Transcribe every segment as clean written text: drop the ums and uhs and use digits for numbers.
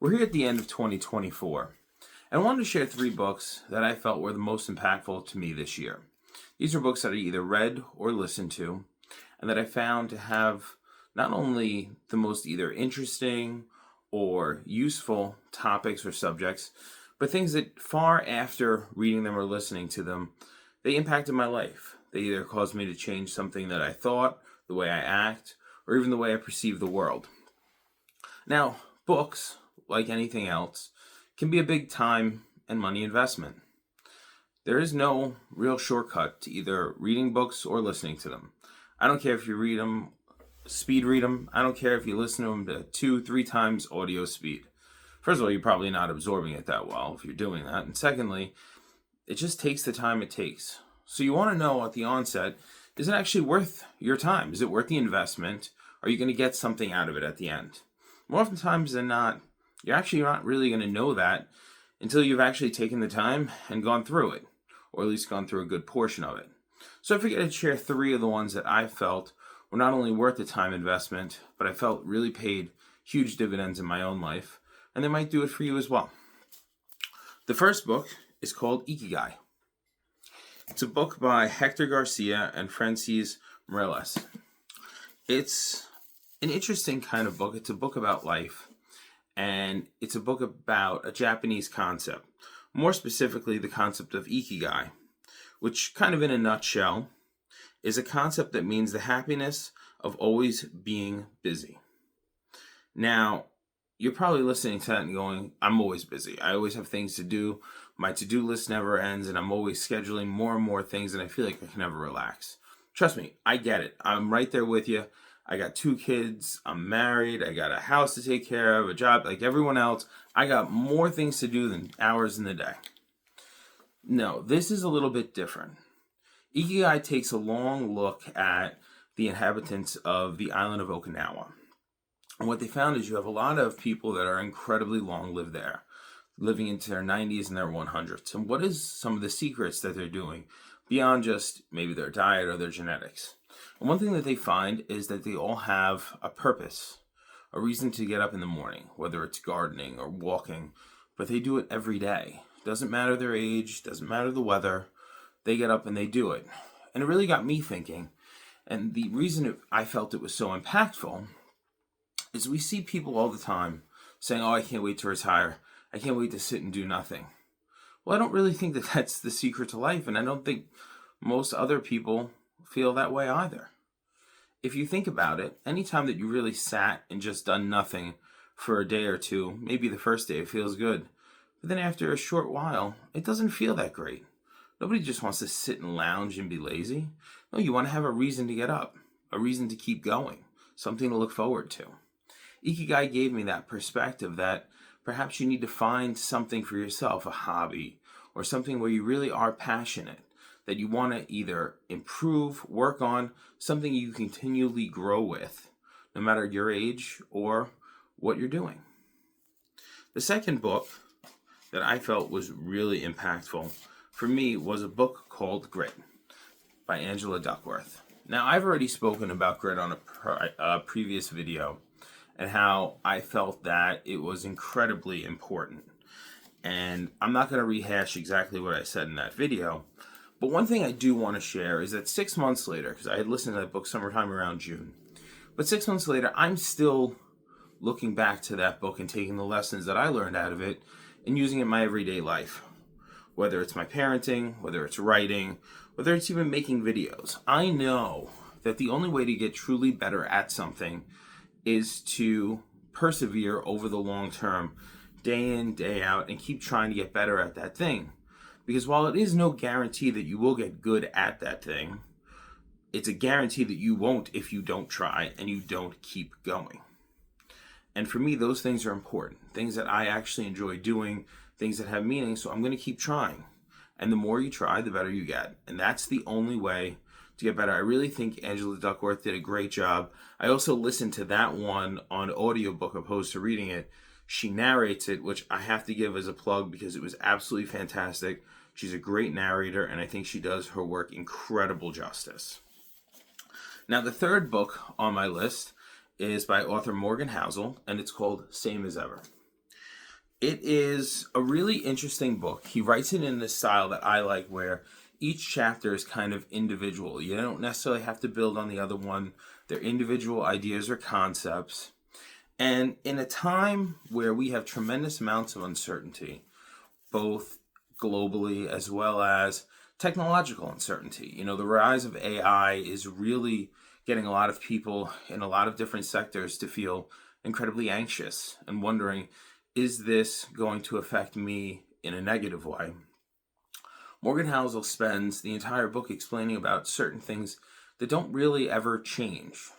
We're here at the end of 2024, and I wanted to share 3 books that I felt were the most impactful to me this year. These are books that I either read or listened to, and that I found to have not only the most either interesting or useful topics or subjects, but things that far after reading them or listening to them, they impacted my life. They either caused me to change something that I thought, the way I act, or even the way I perceive the world. Now, books, like anything else, can be a big time and money investment. There is no real shortcut to either reading books or listening to them. I don't care if you read them, speed read them. I don't care if you listen to them to 2-3 times audio speed. First of all, you're probably not absorbing it that well if you're doing that. And secondly, it just takes the time it takes. So you want to know at the onset, is it actually worth your time? Is it worth the investment? Are you going to get something out of it at the end? More oftentimes than not, you're actually not really going to know that until you've actually taken the time and gone through it, or at least gone through a good portion of it. So I figured I'd share 3 of the ones that I felt were not only worth the time investment, but I felt really paid huge dividends in my own life, and they might do it for you as well. The first book is called Ikigai. It's a book by Hector Garcia and Francis Morales. It's an interesting kind of book. It's a book about life, and it's a book about a Japanese concept, more specifically the concept of Ikigai, which kind of in a nutshell is a concept that means the happiness of always being busy. Now, you're probably listening to that and going, I'm always busy. I always have things to do. My to-do list never ends, and I'm always scheduling more and more things, and I feel like I can never relax. Trust me, I get it. I'm right there with you. I got 2 kids, I'm married, I got a house to take care of, a job, like everyone else. I got more things to do than hours in the day. No, this is a little bit different. Ikigai takes a long look at the inhabitants of the island of Okinawa. And what they found is you have a lot of people that are incredibly long-lived there, living into their 90s and their 100s. And what is some of the secrets that they're doing beyond just maybe their diet or their genetics? And one thing that they find is that they all have a purpose, a reason to get up in the morning, whether it's gardening or walking, but they do it every day. Doesn't matter their age, doesn't matter the weather, they get up and they do it. And it really got me thinking, and the reason I felt it was so impactful is we see people all the time saying, oh, I can't wait to retire, I can't wait to sit and do nothing. Well, I don't really think that that's the secret to life, and I don't think most other people feel that way either. If you think about it, anytime that you really sat and just done nothing for a day or two, maybe the first day it feels good, but then after a short while, it doesn't feel that great. Nobody just wants to sit and lounge and be lazy. No, you want to have a reason to get up, a reason to keep going, something to look forward to. Ikigai gave me that perspective that perhaps you need to find something for yourself, a hobby, or something where you really are passionate, that you want to either improve, work on, something you continually grow with, no matter your age or what you're doing. The second book that I felt was really impactful for me was a book called Grit by Angela Duckworth. Now, I've already spoken about Grit on a previous video and how I felt that it was incredibly important. And I'm not going to rehash exactly what I said in that video, but one thing I do want to share is that 6 months later, because I had listened to that book sometime around June, but 6 months later, I'm still looking back to that book and taking the lessons that I learned out of it and using it in my everyday life. Whether it's my parenting, whether it's writing, whether it's even making videos. I know that the only way to get truly better at something is to persevere over the long term, day in, day out, and keep trying to get better at that thing. Because while it is no guarantee that you will get good at that thing, it's a guarantee that you won't if you don't try and you don't keep going. And for me, those things are important. Things that I actually enjoy doing, things that have meaning, so I'm going to keep trying. And the more you try, the better you get. And that's the only way to get better. I really think Angela Duckworth did a great job. I also listened to that one on audiobook opposed to reading it. She narrates it, which I have to give as a plug because it was absolutely fantastic. She's a great narrator, and I think she does her work incredible justice. Now, the third book on my list is by author Morgan Housel, and it's called Same as Ever. It is a really interesting book. He writes it in the style that I like, where each chapter is kind of individual. You don't necessarily have to build on the other one. They're individual ideas or concepts. And in a time where we have tremendous amounts of uncertainty, both globally as well as technological uncertainty, the rise of AI is really getting a lot of people in a lot of different sectors to feel incredibly anxious and wondering, is this going to affect me in a negative way? Morgan Housel spends the entire book explaining about certain things that don't really ever change,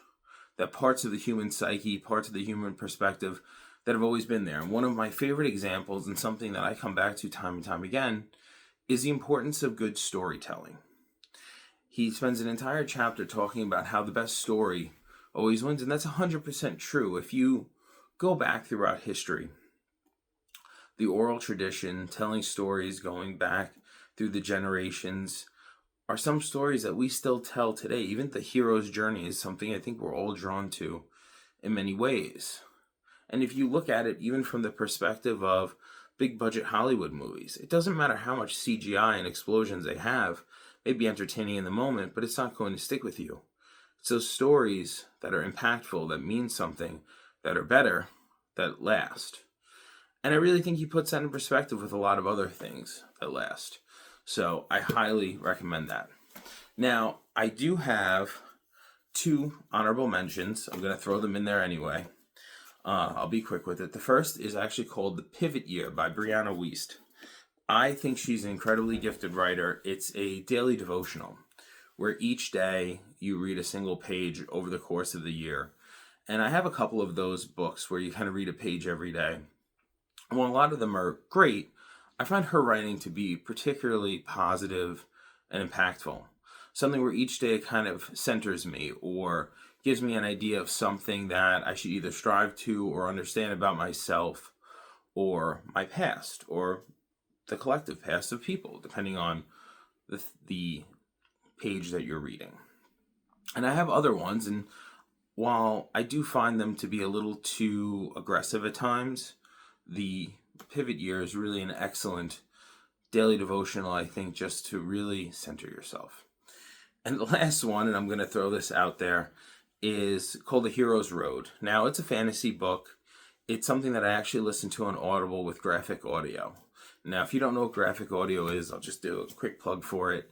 that parts of the human psyche, parts of the human perspective that have always been there. And one of my favorite examples, and something that I come back to time and time again, is the importance of good storytelling. He spends an entire chapter talking about how the best story always wins, and that's 100% true. If you go back throughout history, the oral tradition, telling stories going back through the generations, are some stories that we still tell today. Even the hero's journey is something I think we're all drawn to in many ways. And if you look at it even from the perspective of big budget Hollywood movies, it doesn't matter how much CGI and explosions they have. May be entertaining in the moment, but it's not going to stick with you. It's those stories that are impactful, that mean something, that are better, that last. And I really think he puts that in perspective with a lot of other things that last. So I highly recommend that. Now, I do have 2 honorable mentions. I'm going to throw them in there anyway. I'll be quick with it. The first is actually called The Pivot Year by Brianna Wiest. I think she's an incredibly gifted writer. It's a daily devotional where each day you read a single page over the course of the year. And I have a couple of those books where you kind of read a page every day. While a lot of them are great, I find her writing to be particularly positive and impactful. Something where each day kind of centers me or gives me an idea of something that I should either strive to or understand about myself or my past or the collective past of people, depending on the page that you're reading. And I have other ones, and while I do find them to be a little too aggressive at times, the Pivot Year is really an excellent daily devotional, I think, just to really center yourself. And the last one, and I'm going to throw this out there, is called The Hero's Road. Now, it's a fantasy book. It's something that I actually listen to on Audible with graphic audio. Now, if you don't know what graphic audio is, I'll just do a quick plug for it.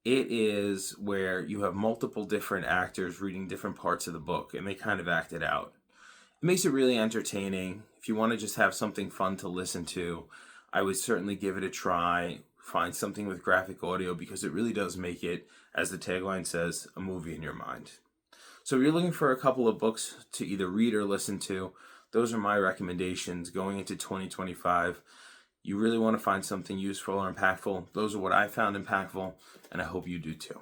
It is where you have multiple different actors reading different parts of the book, and they kind of act it out. It makes it really entertaining. If you want to just have something fun to listen to, I would certainly give it a try. Find something with graphic audio, because it really does make it, as the tagline says, a movie in your mind. So if you're looking for a couple of books to either read or listen to, those are my recommendations going into 2025. You really want to find something useful or impactful. Those are what I found impactful, and I hope you do too.